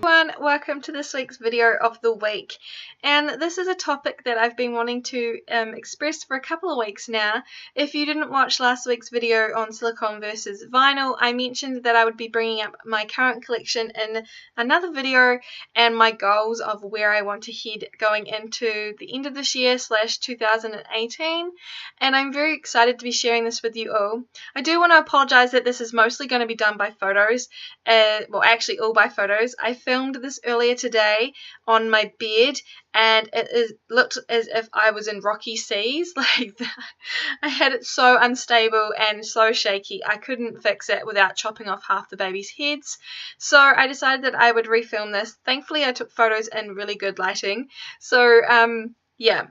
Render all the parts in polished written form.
Everyone, welcome to this week's video of the week, and this is a topic that I've been wanting to express for a couple of weeks now. If you didn't watch last week's video on silicone versus vinyl, I mentioned that I would be bringing up my current collection in another video and my goals of where I want to head going into the end of this year / 2018, and I'm very excited to be sharing this with you all. I do want to apologize that this is mostly going to be done by photos, well actually all by photos. I filmed this earlier today on my bed and looked as if I was in rocky seas. I had it so unstable and so shaky I couldn't fix it without chopping off half the baby's heads. So I decided that I would refilm this. Thankfully I took photos in really good lighting. So yeah.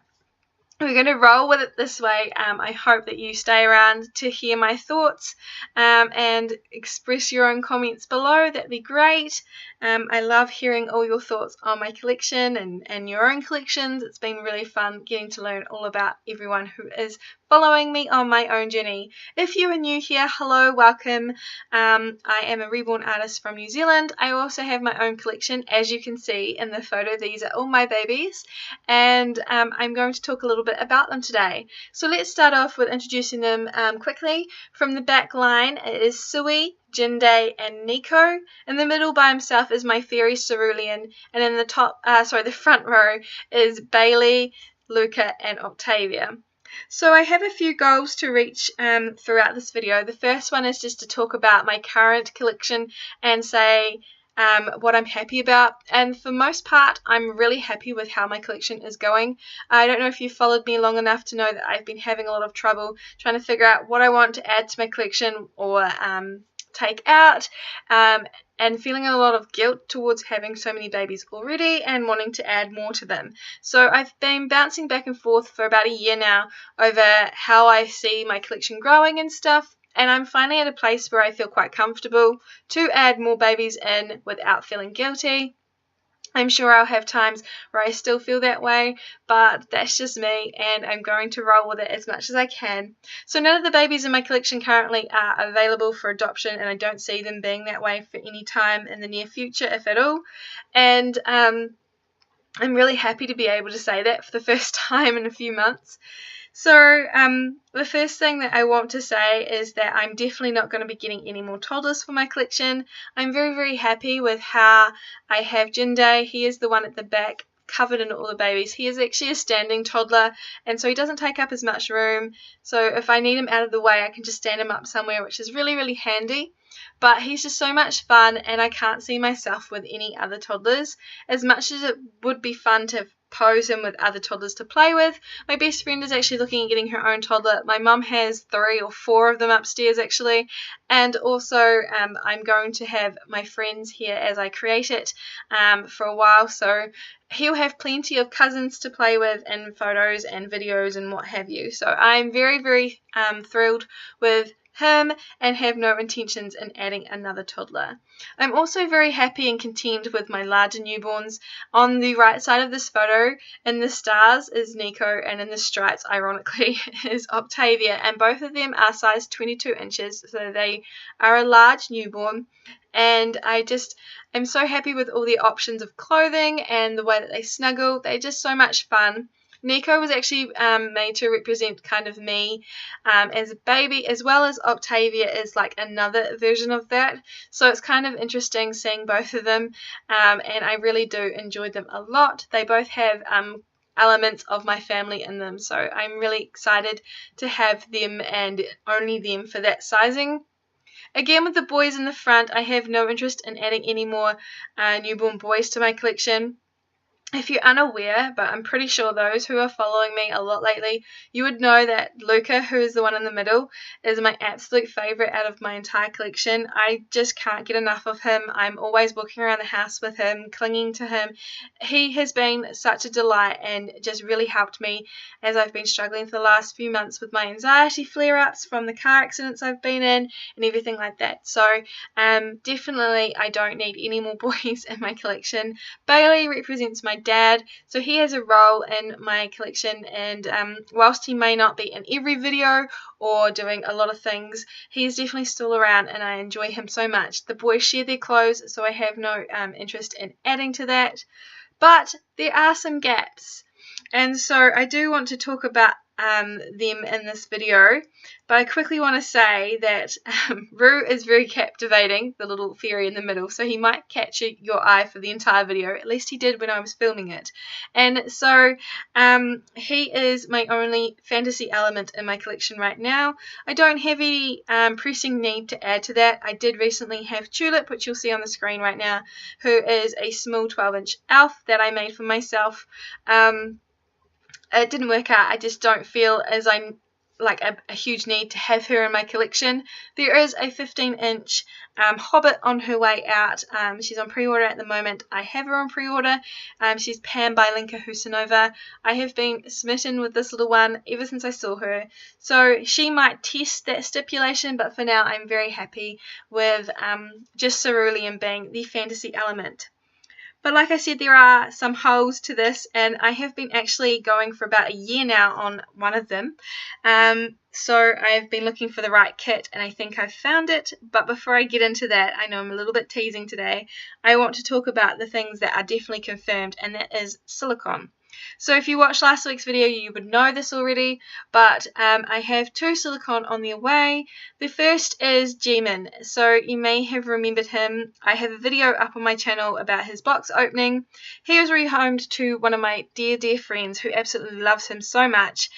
We're going to roll with it this way. I hope that you stay around to hear my thoughts and express your own comments below. That'd be great. I love hearing all your thoughts on my collection and your own collections. It's been really fun getting to learn all about everyone who is following me on my own journey. If you are new here, hello, welcome. I am a Reborn artist from New Zealand. I also have my own collection, as you can see in the photo. These are all my babies, and I'm going to talk a little bit about them today. So let's start off with introducing them quickly. From the back line, it is Sui, Jinde, and Nico. In the middle by himself is my fairy Cerulean, and in the front row is Bailey, Luca, and Octavia. So I have a few goals to reach throughout this video. The first one is just to talk about my current collection and say what I'm happy about, and for most part I'm really happy with how my collection is going. I don't know if you've followed me long enough to know that I've been having a lot of trouble trying to figure out what I want to add to my collection or take out, and feeling a lot of guilt towards having so many babies already and wanting to add more to them. So I've been bouncing back and forth for about a year now over how I see my collection growing and stuff, and I'm finally at a place where I feel quite comfortable to add more babies in without feeling guilty. I'm sure I'll have times where I still feel that way, but that's just me, and I'm going to roll with it as much as I can. So none of the babies in my collection currently are available for adoption, and I don't see them being that way for any time in the near future, if at all. And I'm really happy to be able to say that for the first time in a few months. So the first thing that I want to say is that I'm definitely not going to be getting any more toddlers for my collection. I'm very, very happy with how I have Jinde. He is the one at the back, covered in all the babies. He is actually a standing toddler, and so he doesn't take up as much room. So if I need him out of the way, I can just stand him up somewhere, which is really, really handy. But he's just so much fun, and I can't see myself with any other toddlers. As much as it would be fun to pose him with other toddlers to play with, my best friend is actually looking at getting her own toddler. My mum has 3 or 4 of them upstairs actually, and also I'm going to have my friends here as I create it for a while, so he'll have plenty of cousins to play with in photos and videos and what have you. So I'm very, very thrilled with him and have no intentions in adding another toddler. I'm also very happy and content with my larger newborns. On the right side of this photo, in the stars is Nico, and in the stripes, ironically, is Octavia, and both of them are size 22 inches, so they are a large newborn. And I'm so happy with all the options of clothing and the way that they snuggle. They're just so much fun. Nico was actually made to represent kind of me as a baby, as well as Octavia is like another version of that. So it's kind of interesting seeing both of them, and I really do enjoy them a lot. They both have elements of my family in them, so I'm really excited to have them and only them for that sizing. Again, with the boys in the front, I have no interest in adding any more newborn boys to my collection. If you're unaware, but I'm pretty sure those who are following me a lot lately, you would know that Luca, who is the one in the middle, is my absolute favourite out of my entire collection. I just can't get enough of him. I'm always walking around the house with him, clinging to him. He has been such a delight and just really helped me as I've been struggling for the last few months with my anxiety flare-ups from the car accidents I've been in and everything like that. So definitely I don't need any more boys in my collection. Bailey represents my dad, so he has a role in my collection, and whilst he may not be in every video or doing a lot of things, he is definitely still around and I enjoy him so much. The boys share their clothes, so I have no interest in adding to that, but there are some gaps, and so I do want to talk about them in this video, but I quickly want to say that Rue is very captivating, the little fairy in the middle, so he might catch your eye for the entire video. At least he did when I was filming it. And so he is my only fantasy element in my collection right now. I don't have any pressing need to add to that. I did recently have Tulip, which you'll see on the screen right now, who is a small 12-inch elf that I made for myself. It didn't work out. I just don't feel as like a huge need to have her in my collection. There is a 15-inch Hobbit on her way out. She's on pre-order at the moment. I have her on pre-order. She's Pam by Linka Husanova. I have been smitten with this little one ever since I saw her. So she might test that stipulation, but for now I'm very happy with just Cerulean being the fantasy element. But like I said, there are some holes to this, and I have been actually going for about a year now on one of them. So I've been looking for the right kit, and I think I've found it. But before I get into that, I know I'm a little bit teasing today, I want to talk about the things that are definitely confirmed, and that is silicone. So if you watched last week's video, you would know this already, but I have two silicone on their way. The first is Jimin. So you may have remembered him. I have a video up on my channel about his box opening. He was rehomed to one of my dear friends who absolutely loves him so much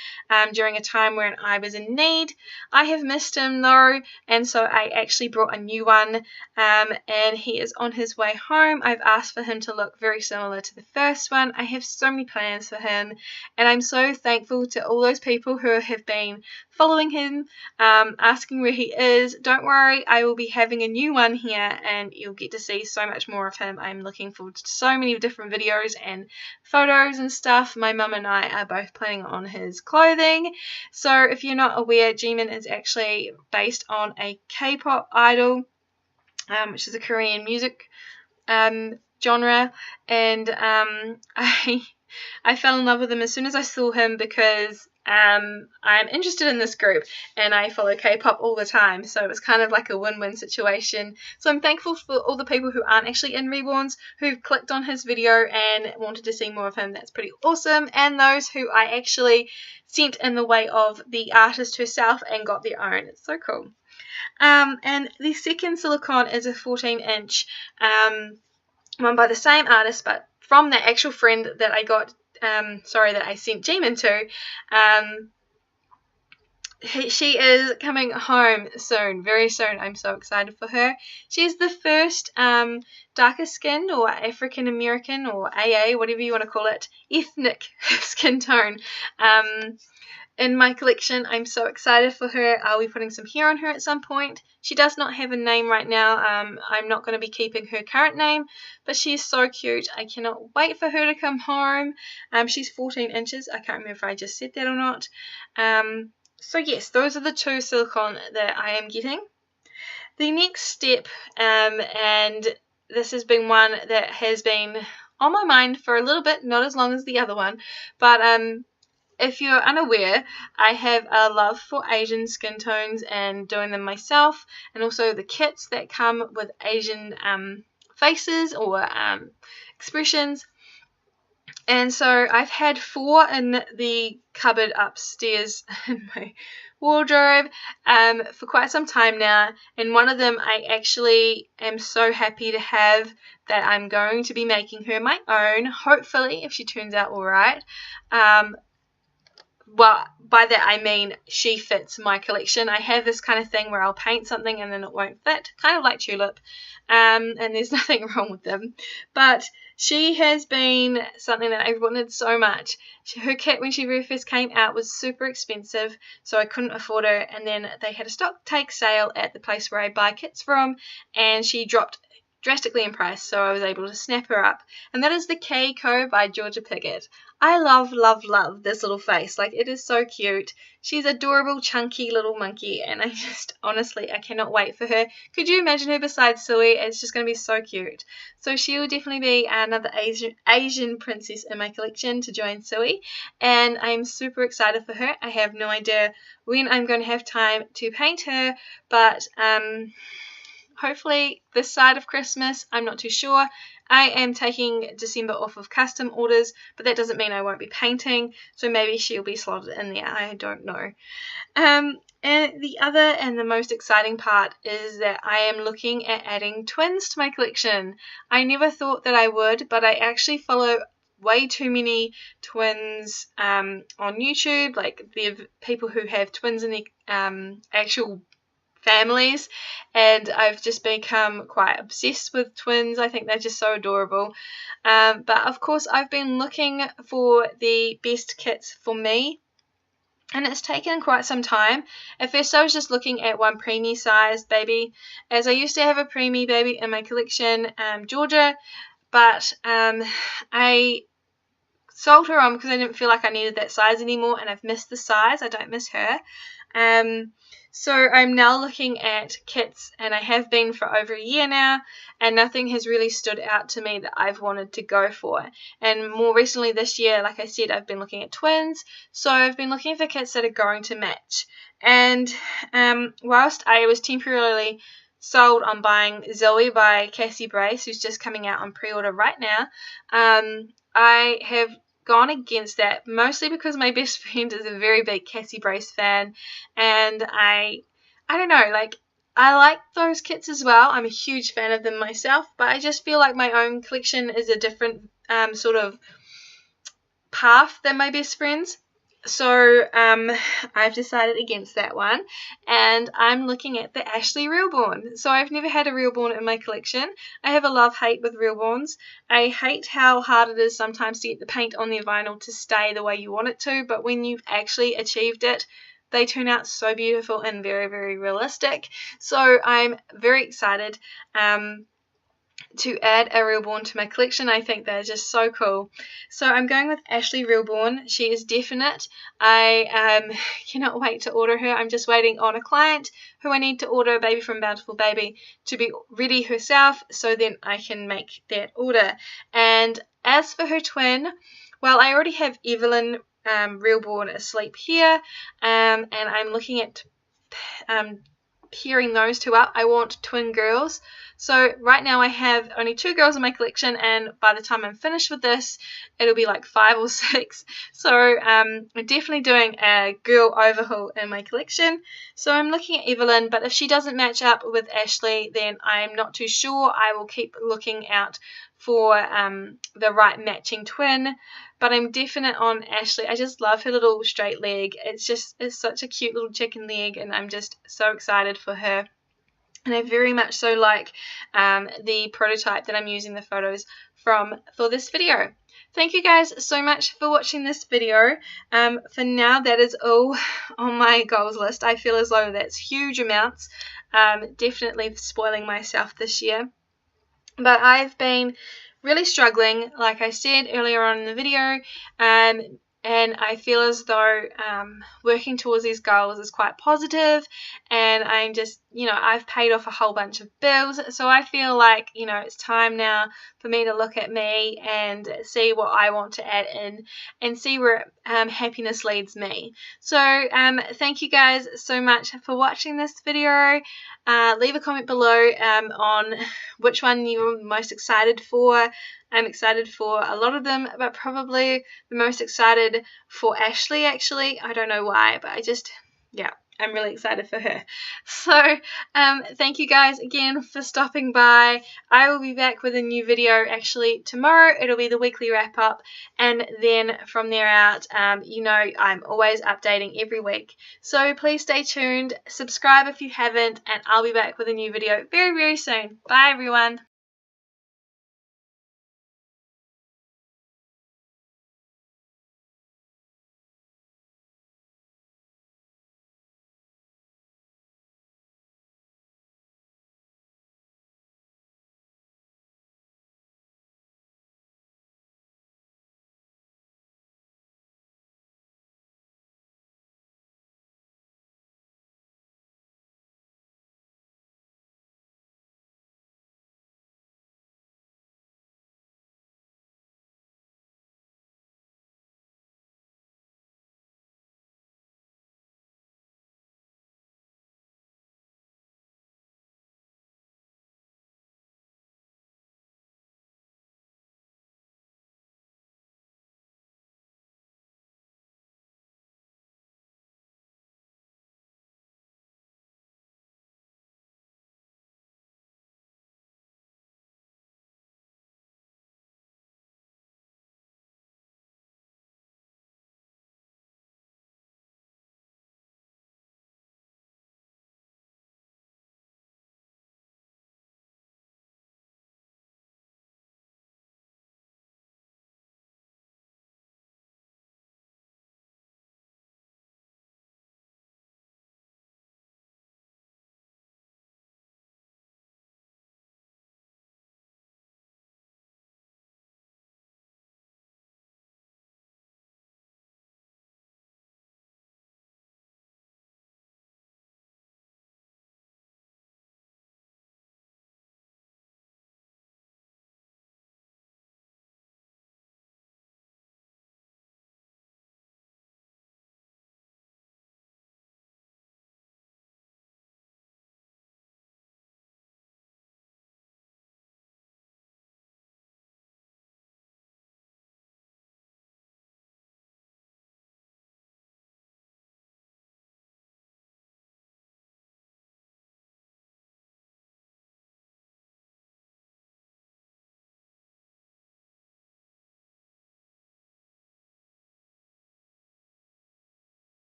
during a time when I was in need. I have missed him though, and so I actually brought a new one, and he is on his way home. I've asked for him to look very similar to the first one. I have so many plans for him, and I'm so thankful to all those people who have been following him, asking where he is. Don't worry, I will be having a new one here, and you'll get to see so much more of him. I'm looking forward to so many different videos and photos and stuff. My mum and I are both planning on his clothing. So if you're not aware, Jimin is actually based on a K-pop idol, which is a Korean music genre, and I fell in love with him as soon as I saw him because I'm interested in this group and I follow K-pop all the time, so it was kind of like a win-win situation. So I'm thankful for all the people who aren't actually in Reborns who've clicked on his video and wanted to see more of him. That's pretty awesome. And those who I actually sent in the way of the artist herself and got their own. It's so cool. And the second silicone is a 14-inch one by the same artist, but from that actual friend that I got, that I sent Jimin to. She is coming home soon, very soon. I'm so excited for her. She's the first darker skinned or African American or AA, whatever you want to call it, ethnic skin tone in my collection. I'm so excited for her. I'll be putting some hair on her at some point. She does not have a name right now. I'm not going to be keeping her current name, but she's so cute. I cannot wait for her to come home. She's 14 inches. I can't remember if I just said that or not. So yes, those are the two silicone that I am getting. The next step, and this has been one that has been on my mind for a little bit, not as long as the other one, but if you're unaware, I have a love for Asian skin tones and doing them myself, and also the kits that come with Asian faces or expressions. And so I've had 4 in the cupboard upstairs in my wardrobe for quite some time now, and one of them I actually am so happy to have that I'm going to be making her my own, hopefully, if she turns out alright. Well, by that I mean she fits my collection. I have this kind of thing where I'll paint something and then it won't fit, kind of like Tulip, and there's nothing wrong with them. But she has been something that I've wanted so much. Her kit, when she very first came out, was super expensive, so I couldn't afford her, and then they had a stock take sale at the place where I buy kits from, and she dropped drastically in price, so I was able to snap her up. And that is the Keiko by Georgia Piggott. I love, love, love this little face. Like, it is so cute. She's adorable, chunky little monkey, and I just, honestly, I cannot wait for her. Could you imagine her beside Sui? It's just going to be so cute. So she will definitely be another Asian princess in my collection to join Sui, and I'm super excited for her. I have no idea when I'm going to have time to paint her, but hopefully this side of Christmas. I'm not too sure. I am taking December off of custom orders, but that doesn't mean I won't be painting, so maybe she'll be slotted in there. I don't know. And the other and the most exciting part is that I am looking at adding twins to my collection. I never thought that I would, but I actually follow way too many twins on YouTube. Like, there are people who have twins in their actual families, and I've just become quite obsessed with twins. I think they're just so adorable. But of course, I've been looking for the best kits for me, and it's taken quite some time. At first I was just looking at one preemie sized baby, as I used to have a preemie baby in my collection, Georgia, but I sold her on because I didn't feel like I needed that size anymore, and I've missed the size. I don't miss her. So I'm now looking at kits, and I have been for over a year now, and nothing has really stood out to me that I've wanted to go for. And more recently this year, like I said, I've been looking at twins, so I've been looking for kits that are going to match. And whilst I was temporarily sold on buying Zoe by Cassie Brace, who's just coming out on pre-order right now, I have gone against that, mostly because my best friend is a very big Cassie Brace fan, and I don't know, like, I like those kits as well. I'm a huge fan of them myself, but I just feel like my own collection is a different sort of path than my best friend's. So I've decided against that one, and I'm looking at the Ashley Reborn. So I've never had a Reborn in my collection. I have a love-hate with Reborns. I hate how hard it is sometimes to get the paint on their vinyl to stay the way you want it to, but when you've actually achieved it, they turn out so beautiful and very, very realistic. So I'm very excited to add a Reborn to my collection. I think they're just so cool. So I'm going with Ashley Reborn. She is definite. I cannot wait to order her. I'm just waiting on a client who I need to order a baby from Bountiful Baby to be ready herself, so then I can make that order. And as for her twin, well, I already have Evelyn Reborn asleep here, and I'm looking at pairing those two up. I want twin girls. So right now I have only 2 girls in my collection, and by the time I'm finished with this, it'll be like 5 or 6. So I'm definitely doing a girl overhaul in my collection. So I'm looking at Evelyn, but if she doesn't match up with Ashley, then I'm not too sure. I will keep looking out for the right matching twin, but I'm definite on Ashley. I just love her little straight leg. It's such a cute little chicken leg, and I'm just so excited for her. And I very much so like the prototype that I'm using the photos from for this video. Thank you guys so much for watching this video. For now, that is all on my goals list. I feel as though that's huge amounts. Definitely spoiling myself this year. But I've been really struggling, like I said earlier on in the video, and I feel as though working towards these goals is quite positive, and I'm just, I've paid off a whole bunch of bills, so I feel like, it's time now for me to look at me and see what I want to add in and see where happiness leads me. So thank you guys so much for watching this video. Leave a comment below on which one you're most excited for. I'm excited for a lot of them, but probably the most excited for Ashley, actually. I don't know why, but I'm really excited for her. So thank you guys again for stopping by. I will be back with a new video actually tomorrow. It'll be the weekly wrap up, and then from there out, I'm always updating every week. So please stay tuned, subscribe if you haven't, and I'll be back with a new video very, very soon. Bye everyone.